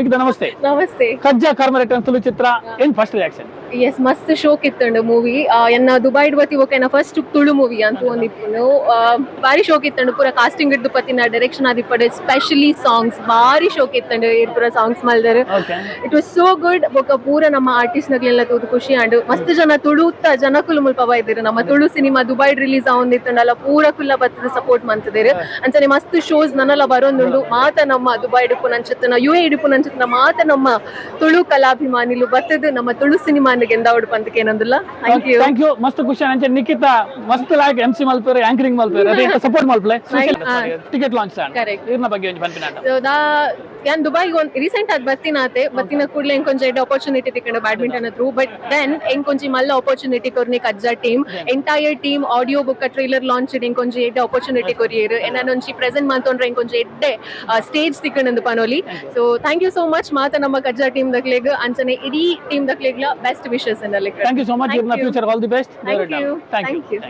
ನಿಖಿತ ನಮಸ್ತೆ. ನಮಸ್ತೆ. ಕಜ್ಜಾ ಕರ್ಮ ರಿಟರ್ನ್ ತುಳು ಚಿತ್ರ ಏನ್ ಫಸ್ಟ್ ರಿಯಾಕ್ಷನ್? ಎಸ್ ಮಸ್ತ್ ಶೋಕ್ ಇತ್ತಂಡು ಮೂವಿ ಎನ್ನ ದುಬೈ ಬತ್ತಿ ಓಕೆನ ಫಸ್ಟ್ ತುಳು ಮೂವಿ ಅಂತ ಒಂದಿಪ್ಪುನು ಬಾರಿ ಶೋಕ್ ಇತ್ತಂಡು ಪೂರ ಕಾಸ್ಟಿಂಗ್ ಇಡ್ದು ಪತ್ತಿನ ಡೈರೆಕ್ಷನ್ ಆದಿಪ್ಪಡೆ ಸ್ಪೆಷಲಿ ಸಾಂಗ್ಸ್ ಬಾರಿ ಶೋಕ್ ಇತ್ತಂಡು ಪೂರ ಸಾಂಗ್ಸ್ ಮಲ್ದರ್. It was so good. ಬೊಕ ಪೂರ ನಮ್ಮ ಆರ್ಟಿಸ್ಟ್ ನಗಳೆಲ್ಲ ತೂದು ಖುಷಿ ಆಂಡ್ ಮಸ್ತ್ ಜನ ತುಳುತ್ತ ಜನಕುಲು ಮುಲ್ಪ ಬೈದಿರು. ನಮ್ಮ ತುಳು ಸಿನಿಮಾ ದುಬೈ ರಿಲೀಸ್ ಆವೊಂದಿತ್ತಂಡಲ್ಲ ಪೂರ ಕುಲ್ಲ ಬತ್ತದ ಸಪೋರ್ಟ್ ಮಂತದಿರು ಅಂಚನೆ ಮಸ್ತ್ ಶೋಸ್ ನನ್ನಲ್ಲ ಬರೋಂದುಂಡು ಮಾತ ನಮ್ಮ ದುಬೈ ಇಡುಪು ನಂಚಿತ್ತನ ಯು ಎ ಇಡುಪು ನಂಚಿತ್ತನ ಮಾತ ನಮ್ಮ ತುಳು ಕಲಾಭಿಮಾನಿಲು ಬತ್ತದ ನಮ್ಮ ತುಳು ಸಿನಿಮಾ ಗೆಂದಾವಡು ಪಂತಕ್ಕೆ ಏನಂದಿಲ್ಲ. Thank you. ಮಸ್ತ್ ಖುಷಿ ಅಂಚೆ ನಿಖಿತ ಮಸ್ತ್ ಲಾಯ್ಕ್ MC ಮಲ್ಪೇರೆ ಆಂಕರಿಂಗ್ ಮಲ್ಪೇರೆ ಅದೇ ಸಪೋರ್ಟ್ ಮಲ್ಪಲೆ ಟಿಕೆಟ್ ಲಾಂಚ್ ಕರೆಕ್ಟ್ ಇರ್ನ ಬಗ್ಗೆ ಒಂಜಿ ಪನ್ಪಿನಾಟ ಯಾನ್ ದುಬೈಗೆ ಒಂದು ರೀಸೆಂಟ್ ಆಗಿ ಬತ್ತಿನ ಕೂಡಲೇ ಎಂಕೊಂಚ ಎಡ್ಡೆ ಆಪರ್ಚುನಿಟಿ ತಿಕ್ಕೊಂಡು ಬ್ಯಾಡ್ಮಿಂಟನ್ ಥ್ರೂ ಬಟ್ ದೆನ್ ಎಂಕೊಂಚಿ ಮಲ್ಲ ಆಪರ್ಚುನಿಟಿ ಕೊರ್ನಿ ಕಜ್ಜಾ team entire team audio book trailer launch ಎಂಕೊಂಚಿ ಎಡ್ಡೆ ಆಪರ್ಚುನಿಟಿ ಕೊರಿಯರು ಏನೊಂಚಿ ಪ್ರೆಸೆಂಟ್ ಮಂತೊಂಡ್ರೆ ಎಂಕೊಂಚಿ ಎಡ್ಡೆ ಸ್ಟೇಜ್ ತಿಕ್ಕೊಂಡು ಪನೋಲಿ. So thank you so much ಮಾತ ನಮ್ಮ ಕಜ್ಜಾ ಟೀಮ್ ದಕ್ಲೆಗ್ ಅಂಚನೆ ಇಡೀ ಟೀಮ್ ದಕ್ಲೆಗ್ಲ best wishes. Thank you so much. In the future, all the best. Thank you.